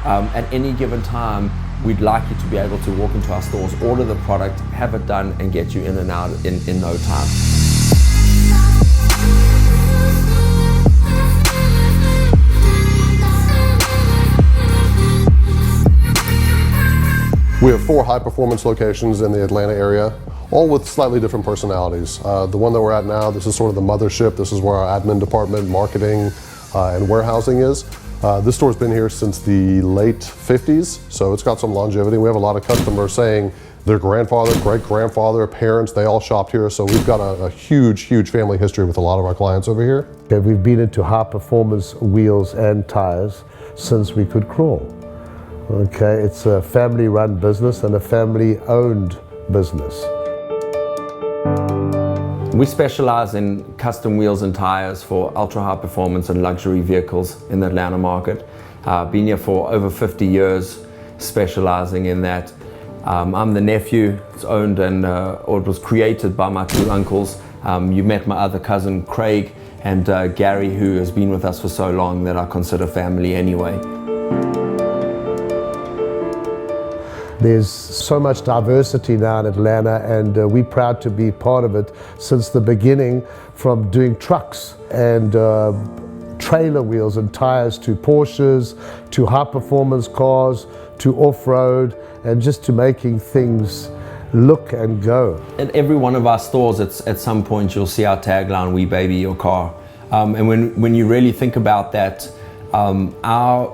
At any given time, we'd like you to be able to walk into our stores, order the product, have it done, and get you in and out in no time. We have 4 high-performance locations in the Atlanta area, all with slightly different personalities. The one that we're at now, this is sort of the mothership. This is where our admin department, marketing, and warehousing is. This store's been here since the late 50s, so it's got some longevity. We have a lot of customers saying their grandfather, great-grandfather, parents, they all shopped here, so we've got a huge family history with a lot of our clients over here. Okay, we've been into high-performance wheels and tires since we could crawl. Okay, it's a family-run business and a family-owned business. We specialize in custom wheels and tires for ultra-high performance and luxury vehicles in the Atlanta market. Been here for over 50 years, specializing in that. I'm the nephew. It's owned and or it was created by my 2 uncles. You met my other cousin Craig and Gary, who has been with us for so long that I consider family anyway. There's so much diversity now in Atlanta, and we're proud to be part of it since the beginning, from doing trucks and trailer wheels and tires to Porsches, to high-performance cars, to off-road, and just to making things look and go. At every one of our stores, at some point you'll see our tagline, "We baby your car." And when you really think about that, our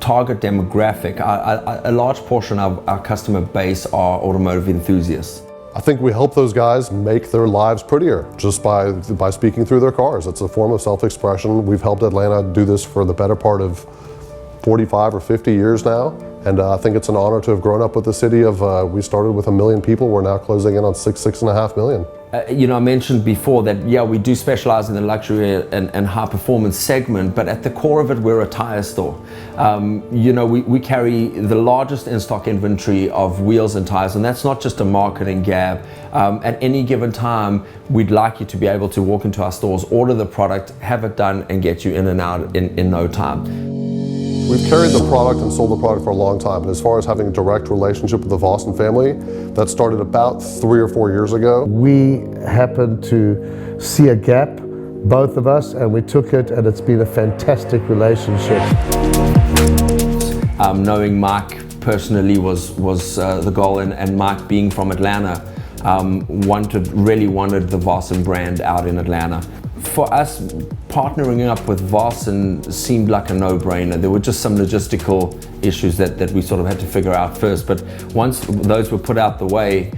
target demographic, a large portion of our customer base are automotive enthusiasts. I think we help those guys make their lives prettier just by speaking through their cars. It's a form of self-expression. We've helped Atlanta do this for the better part of 45 or 50 years now. And I think it's an honor to have grown up with the city of, we started with 1 million people. We're now closing in on 6.5 million. You know, I mentioned before that, yeah, we do specialize in the luxury and high performance segment, but at the core of it, we're a tire store. You know, we carry the largest in-stock inventory of wheels and tires, and that's not just a marketing gab. At any given time, we'd like you to be able to walk into our stores, order the product, have it done, and get you in and out in no time. We've carried the product and sold the product for a long time, and as far as having a direct relationship with the Vossen family, that started about 3 or 4 years ago. We happened to see a gap, both of us, and we took it, and it's been a fantastic relationship. Knowing Mike personally was the goal, and Mike being from Atlanta, really wanted the Vossen brand out in Atlanta. For us, partnering up with Vossen seemed like a no-brainer. There were just some logistical issues that we sort of had to figure out first, but once those were put out the way,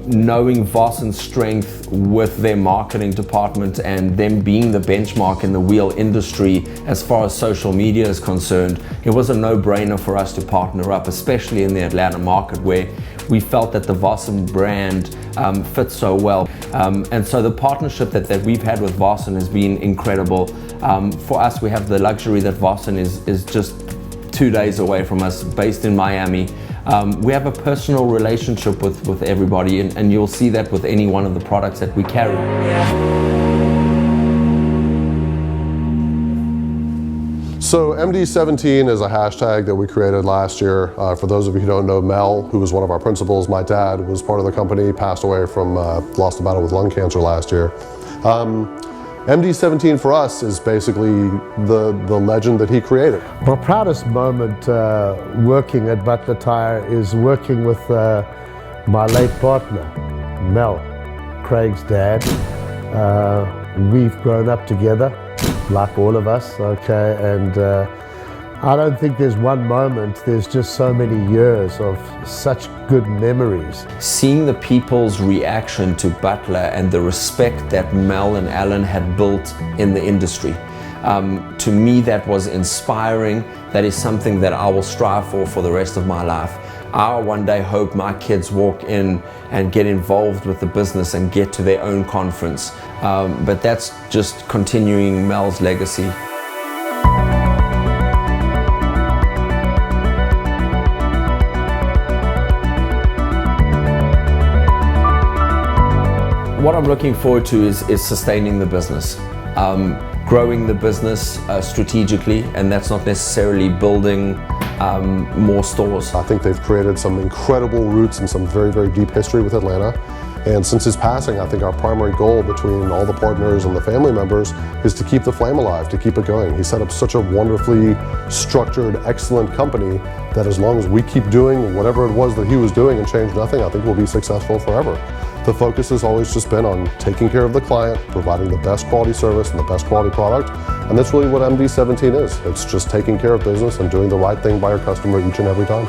knowing Vossen's strength with their marketing department and them being the benchmark in the wheel industry as far as social media is concerned, it was a no-brainer for us to partner up, especially in the Atlanta market where we felt that the Vossen brand fits so well. And so the partnership that we've had with Vossen has been incredible. For us, we have the luxury that Vossen is just 2 days away from us, based in Miami. We have a personal relationship with everybody, and you'll see that with any one of the products that we carry. So MD17 is a hashtag that we created last year. For those of you who don't know, Mel, who was one of our principals, my dad was part of the company, passed away from, lost a battle with lung cancer last year. MD17 for us is basically the legend that he created. My proudest moment working at Butler Tire is working with my late partner, Mel, Craig's dad. We've grown up together, like all of us, okay, and I don't think there's one moment, there's just so many years of such good memories. Seeing the people's reaction to Butler and the respect that Mel and Alan had built in the industry, to me that was inspiring. That is something that I will strive for the rest of my life. I one day hope my kids walk in and get involved with the business and get to their own conference. But that's just continuing Mel's legacy. What I'm looking forward to is sustaining the business, growing the business strategically, and that's not necessarily building more stores. I think they've created some incredible roots and some very, very deep history with Atlanta. And since his passing, I think our primary goal between all the partners and the family members is to keep the flame alive, to keep it going. He set up such a wonderfully structured, excellent company that as long as we keep doing whatever it was that he was doing and change nothing, I think we'll be successful forever. The focus has always just been on taking care of the client, providing the best quality service and the best quality product. And that's really what MD17 is. It's just taking care of business and doing the right thing by your customer each and every time.